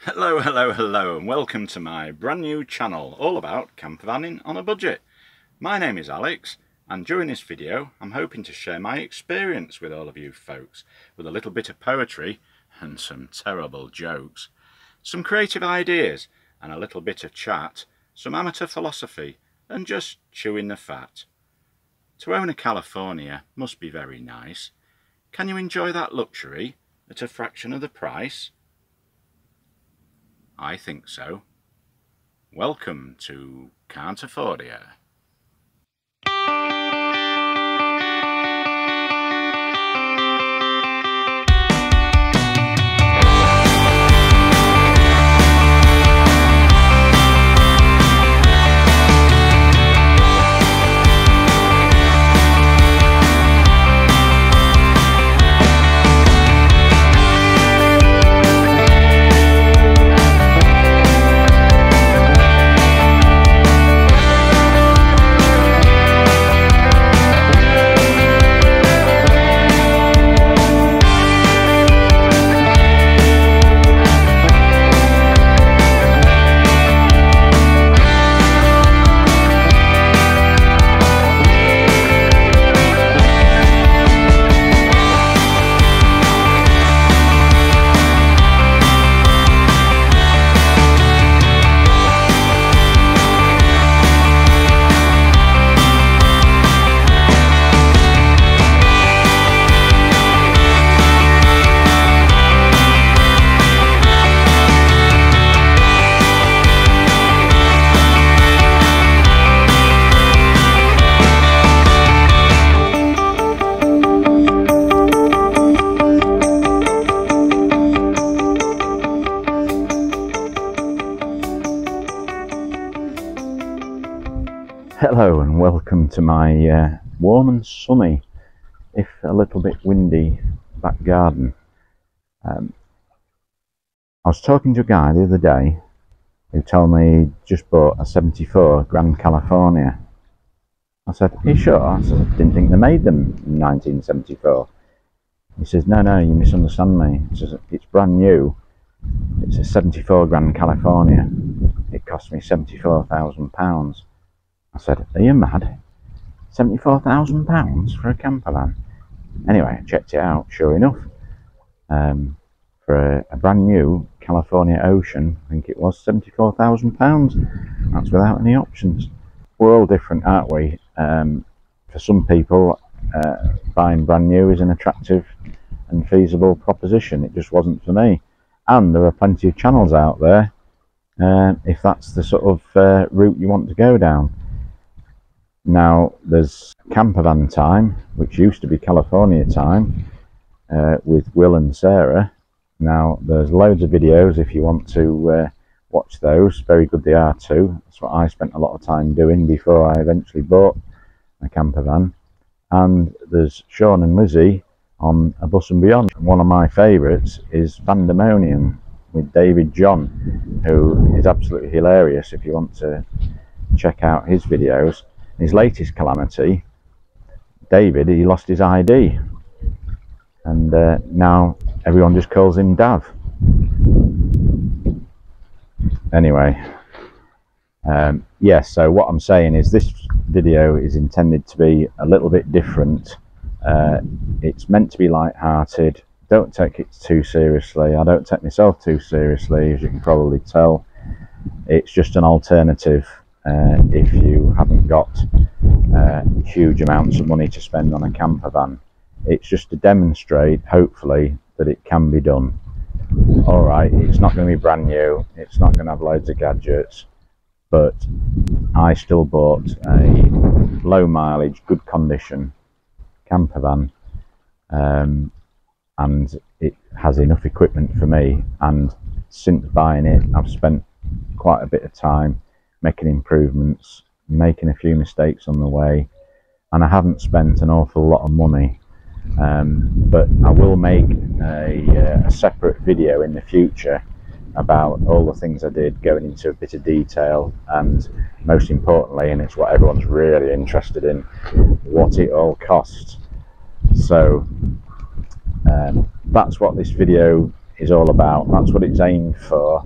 Hello and welcome to my brand new channel all about campervanning on a budget. My name is Alex and during this video I'm hoping to share my experience with all of you folks with a little bit of poetry and some terrible jokes, some creative ideas and a little bit of chat, some amateur philosophy and just chewing the fat. To own a California must be very nice. Can you enjoy that luxury at a fraction of the price? I think so. Welcome to Cantafordia. Hello and welcome to my warm and sunny, if a little bit windy, back garden. I was talking to a guy the other day who told me he just bought a 74 Grand California. I said, "Are you sure?" I said, "I didn't think they made them in 1974. He says, no, you misunderstand me. He says, "It's brand new. It's a 74 Grand California. It cost me £74,000. I said, "Are you mad? £74,000 for a camper van?" Anyway, I checked it out. Sure enough, for a brand new California Ocean, I think it was £74,000. That's without any options. We're all different, aren't we? For some people, buying brand new is an attractive and feasible proposition. It just wasn't for me. And there are plenty of channels out there if that's the sort of route you want to go down. Now, there's Campervan Time, which used to be California Time, with Will and Sarah. Now, there's loads of videos if you want to watch those. Very good they are too. That's what I spent a lot of time doing before I eventually bought a campervan. And there's Sean and Lizzie on Above and Beyond. One of my favourites is Pandemonium with David John, who is absolutely hilarious if you want to check out his videos. His latest calamity, David, he lost his ID and now everyone just calls him Dav. Anyway, yes, so what I'm saying is this video is intended to be a little bit different. It's meant to be light-hearted. Don't take it too seriously. I don't take myself too seriously, as you can probably tell. It's just an alternative if you haven't got huge amounts of money to spend on a camper van. It's just to demonstrate, hopefully, that it can be done. Alright, it's not going to be brand new, it's not going to have loads of gadgets, but I still bought a low mileage, good condition camper van, and it has enough equipment for me. And since buying it, I've spent quite a bit of time making improvements, making a few mistakes on the way, and I haven't spent an awful lot of money. But I will make a separate video in the future about all the things I did, going into a bit of detail, and most importantly, and it's what everyone's really interested in, what it all cost. So that's what this video is all about. That's what it's aimed for.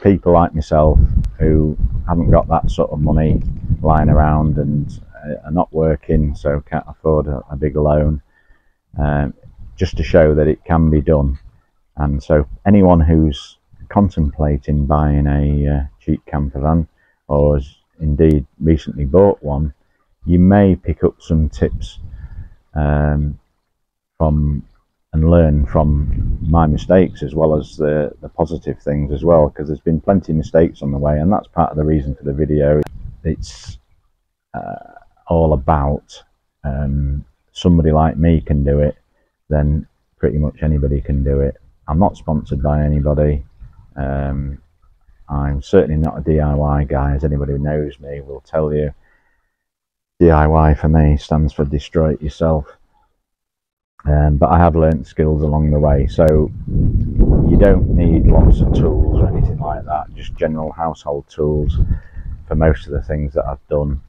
people like myself who haven't got that sort of money lying around and are not working, so can't afford a big loan, just to show that it can be done. And so anyone who's contemplating buying a cheap camper van, or has indeed recently bought one, you may pick up some tips from and learn from my mistakes, as well as the positive things as well, because there's been plenty of mistakes on the way, and that's part of the reason for the video. It's all about somebody like me can do it, then pretty much anybody can do it. I'm not sponsored by anybody. I'm certainly not a DIY guy, as anybody who knows me will tell you. DIY for me stands for destroy it yourself. But I have learnt skills along the way, so you don't need lots of tools or anything like that, just general household tools for most of the things that I've done.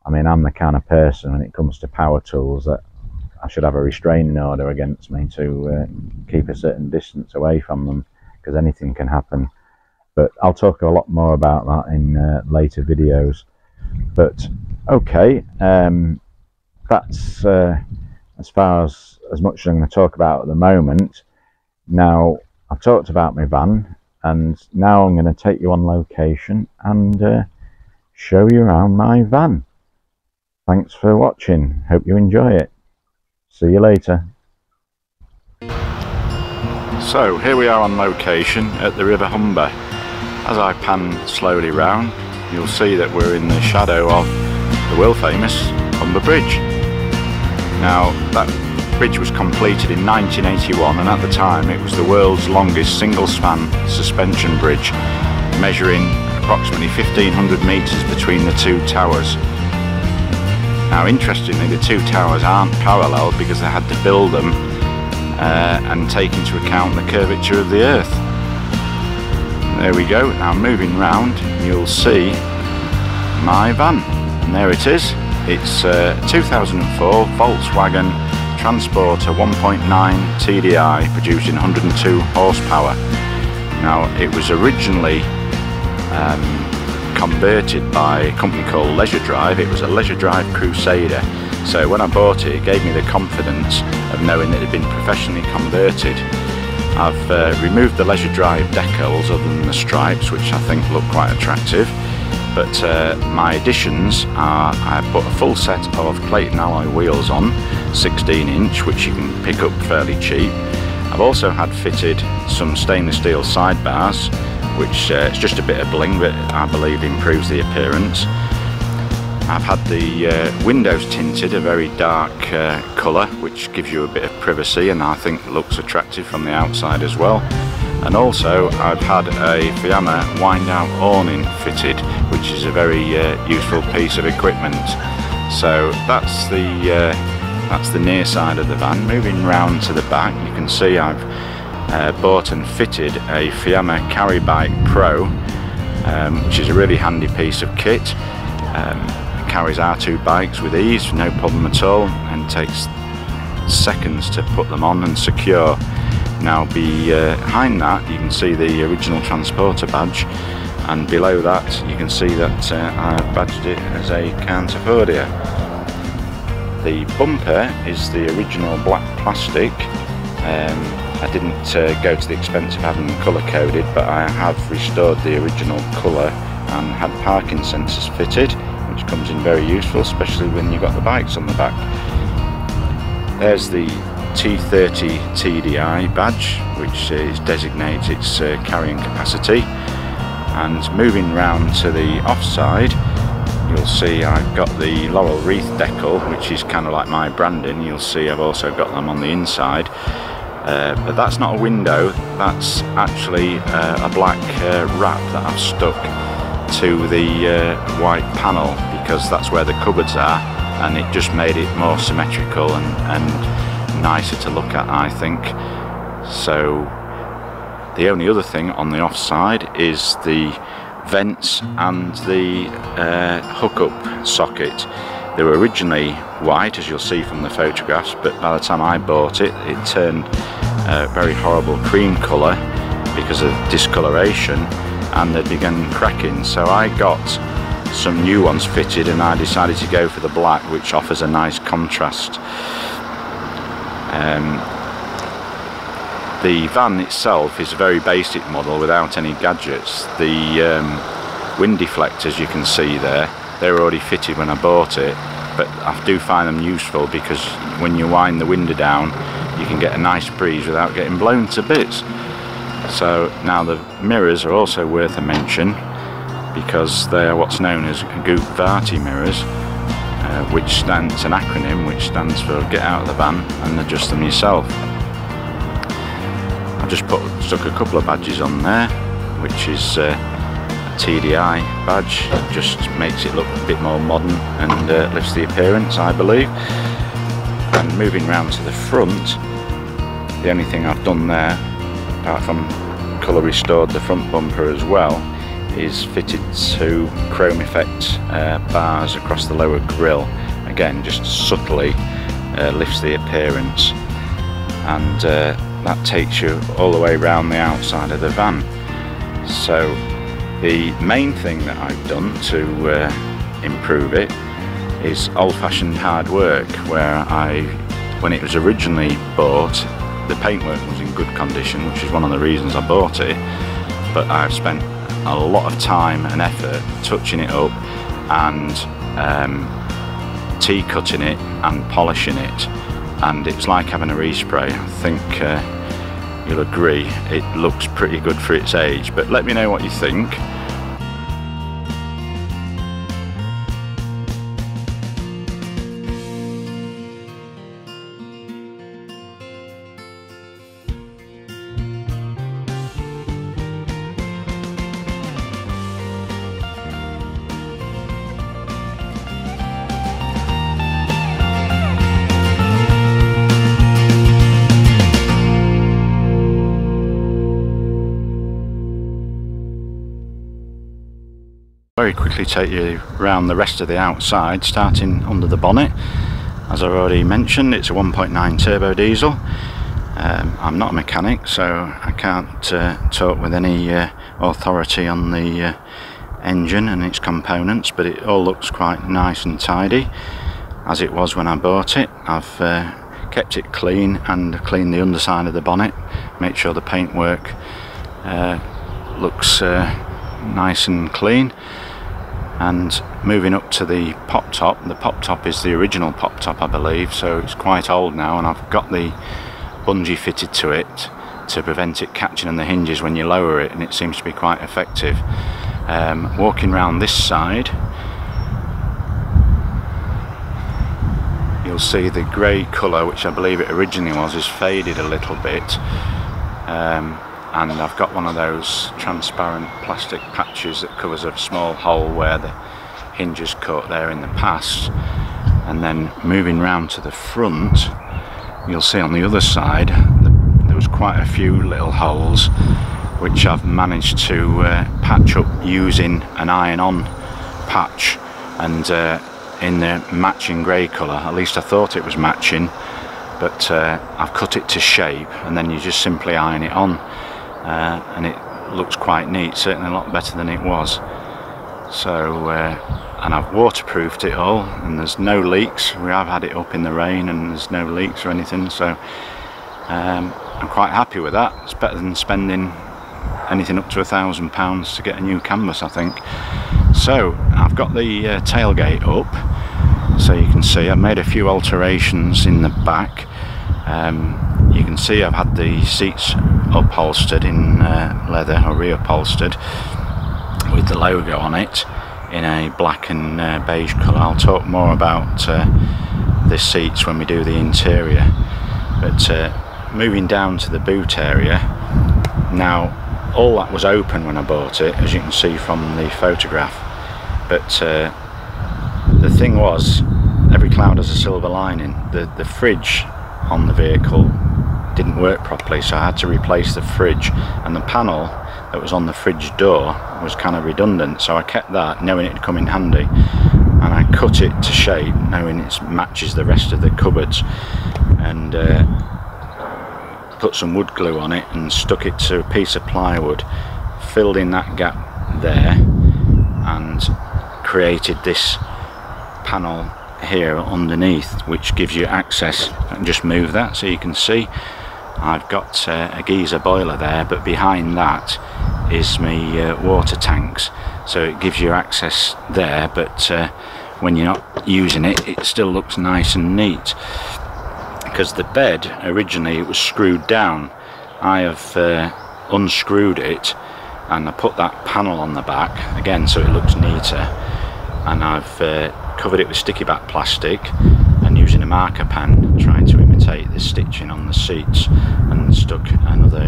I mean, I'm the kind of person, when it comes to power tools, that I should have a restraining order against me to keep a certain distance away from them, because anything can happen. But I'll talk a lot more about that in later videos. But okay, that's as far as much as I'm going to talk about at the moment. Now, I've talked about my van, and now I'm going to take you on location and show you around my van. Thanks for watching. Hope you enjoy it. See you later. So here we are on location at the River Humber. As I pan slowly round, you'll see that we're in the shadow of the world famous Humber Bridge. Now, that bridge was completed in 1981, and at the time it was the world's longest single-span suspension bridge, measuring approximately 1,500 metres between the two towers. Now, interestingly, the two towers aren't parallel because they had to build them and take into account the curvature of the Earth. There we go. Now, moving round, you'll see my van, and there it is. It's a 2004 Volkswagen Transporter 1.9 TDI, producing 102 horsepower. Now, it was originally converted by a company called Leisure Drive. It was a Leisure Drive Crusader. So when I bought it, it gave me the confidence of knowing that it had been professionally converted. I've removed the Leisure Drive decals other than the stripes, which I think look quite attractive. But my additions are, I put a full set of plate and alloy wheels on, 16-inch, which you can pick up fairly cheap. I've also had fitted some stainless steel sidebars, which it's just a bit of bling, but I believe improves the appearance. I've had the windows tinted a very dark colour, which gives you a bit of privacy, and I think looks attractive from the outside as well. And also I've had a Fiamma wind-out awning fitted, which is a very useful piece of equipment. So that's the near side of the van. Moving round to the back, you can see I've bought and fitted a Fiamma Carry Bike Pro, which is a really handy piece of kit. It carries our two bikes with ease, no problem at all, and takes seconds to put them on and secure. Now, behind that you can see the original transporter badge, and below that you can see that I've badged it as a Cantafordia. The bumper is the original black plastic. I didn't go to the expense of having them colour coded, but I have restored the original colour and had parking sensors fitted, which comes in very useful, especially when you've got the bikes on the back. There's the T30 TDI badge, which designates its carrying capacity. And moving round to the offside, you'll see I've got the laurel wreath decal, which is kind of like my branding. You'll see I've also got them on the inside, but that's not a window, that's actually a black wrap that I've stuck to the white panel, because that's where the cupboards are, and it just made it more symmetrical and nicer to look at, I think. So the only other thing on the offside is the vents and the hookup socket. They were originally white, as you'll see from the photographs, but by the time I bought it, it turned a very horrible cream colour because of discoloration, and they'd begun cracking, so I got some new ones fitted and I decided to go for the black, which offers a nice contrast. The van itself is a very basic model without any gadgets. The wind deflectors you can see there, they were already fitted when I bought it, but I do find them useful because when you wind the window down you can get a nice breeze without getting blown to bits. So now the mirrors are also worth a mention because they are what's known as Vati mirrors, which stands an acronym which stands for get out of the van and adjust them yourself. I've just stuck a couple of badges on there, which is a TDI badge. It just makes it look a bit more modern and lifts the appearance, I believe. And moving round to the front, the only thing I've done there, apart from colour restored the front bumper as well, is fitted 2 chrome effect bars across the lower grille. Again, just subtly lifts the appearance, and that takes you all the way around the outside of the van. So the main thing that I've done to improve it is old-fashioned hard work, where when it was originally bought, the paintwork was in good condition, which is one of the reasons I bought it, but I've spent a lot of time and effort touching it up and T-cutting it and polishing it, and it's like having a respray. I think you'll agree it looks pretty good for its age, but let me know what you think. Very quickly take you around the rest of the outside, starting under the bonnet. As I've already mentioned, it's a 1.9 turbo diesel. I'm not a mechanic, so I can't talk with any authority on the engine and its components, but it all looks quite nice and tidy, as it was when I bought it. I've kept it clean and cleaned the underside of the bonnet, make sure the paintwork looks nice and clean. And moving up to the pop top is the original pop top, I believe, so it's quite old now, and I've got the bungee fitted to it to prevent it catching on the hinges when you lower it, and it seems to be quite effective. Walking around this side, you'll see the grey colour, which I believe it originally was, is faded a little bit. And I've got one of those transparent plastic patches that covers a small hole where the hinges cut there in the past. And then moving round to the front, you'll see on the other side there was quite a few little holes which I've managed to patch up using an iron-on patch, and in the matching grey colour. At least I thought it was matching, but I've cut it to shape, and then you just simply iron it on. And it looks quite neat, certainly a lot better than it was. So and I've waterproofed it all, and there's no leaks. We have had it up in the rain and there's no leaks or anything, so I'm quite happy with that. It's better than spending anything up to £1,000 to get a new canvas, I think. So I've got the tailgate up, so you can see I've made a few alterations in the back. You can see I've had the seats upholstered in leather, or reupholstered, with the logo on it in a black and beige colour. I'll talk more about the seats when we do the interior. But moving down to the boot area, now all that was open when I bought it, as you can see from the photograph, but the thing was, every cloud has a silver lining. The fridge on the vehicle didn't work properly, so I had to replace the fridge, and the panel that was on the fridge door was kind of redundant, so I kept that knowing it'd come in handy, and I cut it to shape knowing it matches the rest of the cupboards, and put some wood glue on it and stuck it to a piece of plywood filled in that gap there and created this panel here underneath, which gives you access. I can just move that so you can see I've got a geyser boiler there, but behind that is my water tanks, so it gives you access there, but when you're not using it, it still looks nice and neat. Because the bed originally, it was screwed down. I have unscrewed it and I put that panel on the back again so it looks neater, and I've covered it with sticky back plastic and using a marker pen trying to imitate the stitching on the seats, and stuck another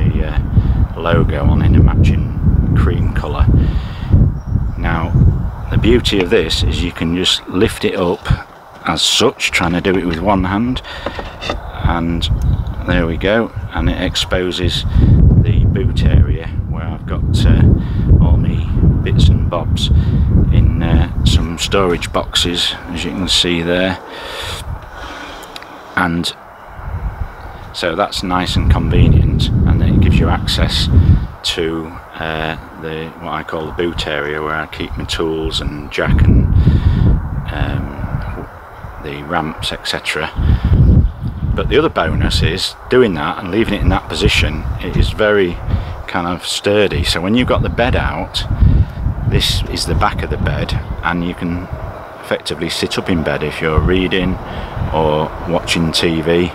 logo on in a matching cream colour. Now the beauty of this is you can just lift it up as such, trying to do it with one hand, and there we go, and it exposes the boot area where I've got all my bits and bobs in some storage boxes, as you can see there. And so that's nice and convenient, and then it gives you access to what I call the boot area, where I keep my tools and jack and the ramps, etc. But the other bonus is doing that and leaving it in that position. It is very kind of sturdy, so when you've got the bed out, this is the back of the bed, and you can effectively sit up in bed if you're reading or watching TV.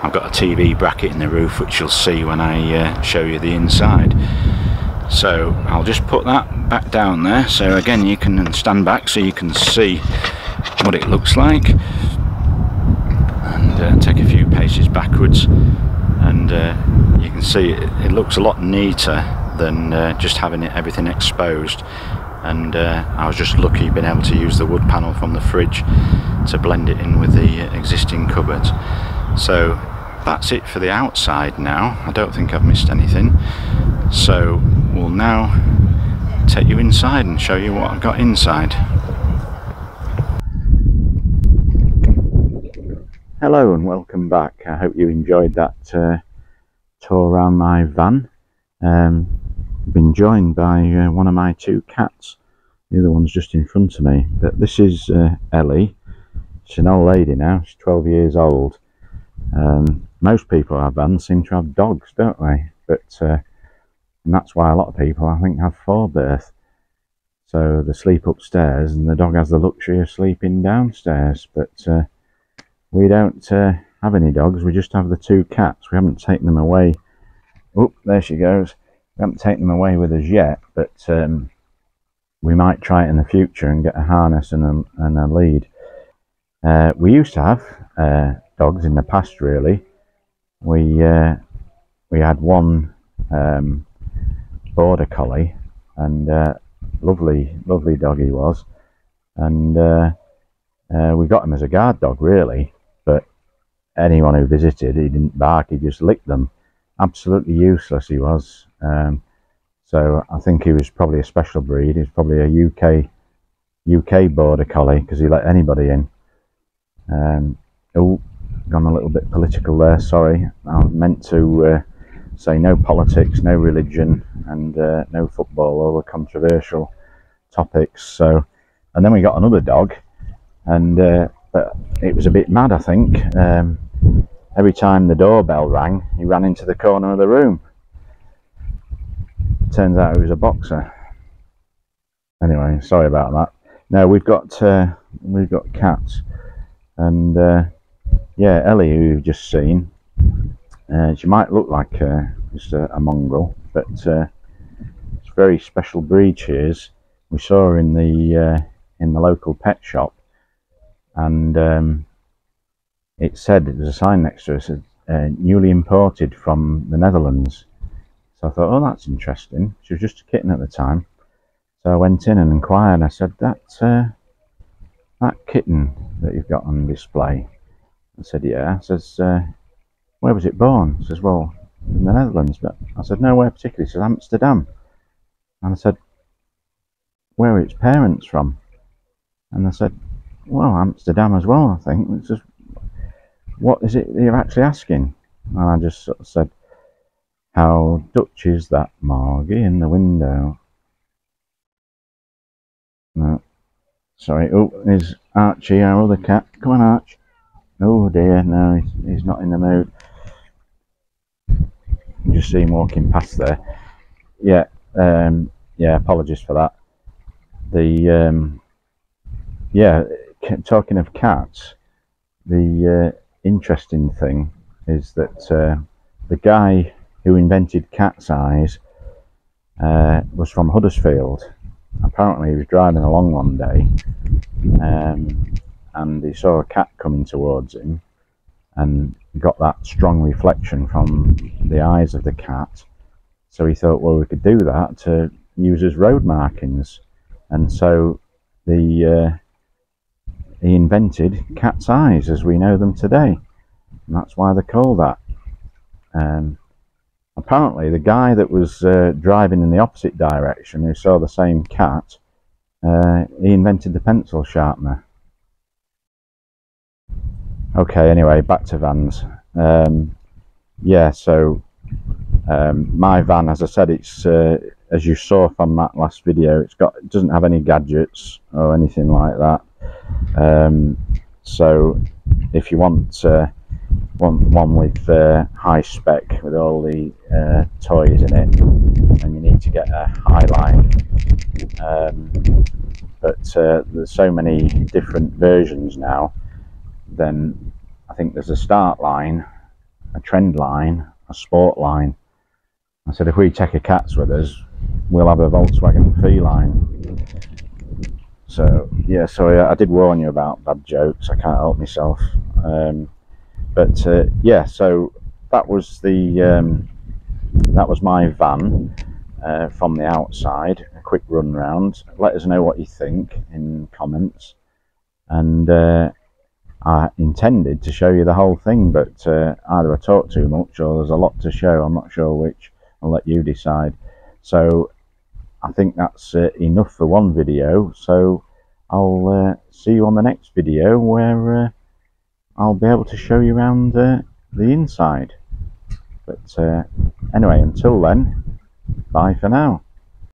I've got a TV bracket in the roof, which you'll see when I show you the inside. So I'll just put that back down there, so again you can stand back so you can see what it looks like, and take a few paces backwards, and you can see it looks a lot neater than just having everything exposed. And I was just lucky being able to use the wood panel from the fridge to blend it in with the existing cupboards. So that's it for the outside now. I don't think I've missed anything, so we'll now take you inside and show you what I've got inside. Hello and welcome back. I hope you enjoyed that tour around my van. I've been joined by one of my two cats. The other one's just in front of me, but this is Ellie. She's an old lady now, she's 12 years old. Most people who have vans seem to have dogs, don't they? But and that's why a lot of people, I think, have four berth. So they sleep upstairs and the dog has the luxury of sleeping downstairs. But we don't have any dogs, we just have the two cats. We haven't taken them away. Oh, there she goes. We haven't taken them away with us yet, but we might try it in the future and get a harness and a lead. We used to have dogs in the past, really. We had one border collie, and lovely dog he was, and we got him as a guard dog, really. But anyone who visited, he didn't bark, he just licked them. Absolutely useless he was. So I think he was probably a special breed. He's probably a UK border collie, because he let anybody in. Oh, gone a little bit political there, sorry. I meant to say no politics, no religion, and no football, all the controversial topics. So, and then we got another dog, and but it was a bit mad, I think. Every time the doorbell rang, he ran into the corner of the room. Turns out he was a boxer. Anyway, sorry about that. No, we've got cats, and yeah, Ellie, who you've just seen, she might look like just a mongrel, but it's a very special breed she is. We saw her in the local pet shop, and it said, there was a sign next to it, said newly imported from the Netherlands. So I thought, oh, that's interesting. She was just a kitten at the time. So I went in and inquired. I said, that kitten that you've got on display? I said, yeah. I says, where was it born? She says, well, in the Netherlands. But I said, nowhere particularly. She said, Amsterdam. And I said, where are its parents from? And I said, well, Amsterdam as well, I think. It's just, what is it you're actually asking? And I just sort of said How Dutch is that Margie in the window? No, sorry. Oh, there's Archie, our other cat. Come on, Arch. Oh dear, no, he's not in the mood. You just see him walking past there. Yeah, yeah. Apologies for that. The yeah, talking of cats, the interesting thing is that the guy who invented cat's eyes was from Huddersfield. Apparently, he was driving along one day, and he saw a cat coming towards him, and got that strong reflection from the eyes of the cat. So he thought, well, we could do that to use as road markings, and so the he invented cat's eyes as we know them today, and that's why they're called that. Apparently, the guy that was driving in the opposite direction, who saw the same cat, he invented the pencil sharpener. Okay, anyway, back to vans. Yeah, so my van, as I said, it's as you saw from that last video, it doesn't have any gadgets or anything like that. So if you want one with high spec with all the toys in it, then you need to get a Highline. But there's so many different versions now. Then I think there's a start line, a trend line, a sport line. I said if we take a cats with us, we'll have a Volkswagen Feline. So yeah, so I did warn you about bad jokes. I can't help myself. But yeah, so that was my van from the outside. A quick run round. Let us know what you think in comments. And I intended to show you the whole thing, but either I talk too much or there's a lot to show. I'm not sure which. I'll let you decide. So I think that's enough for one video. So I'll see you on the next video where I'll be able to show you around the inside. But anyway, until then, bye for now.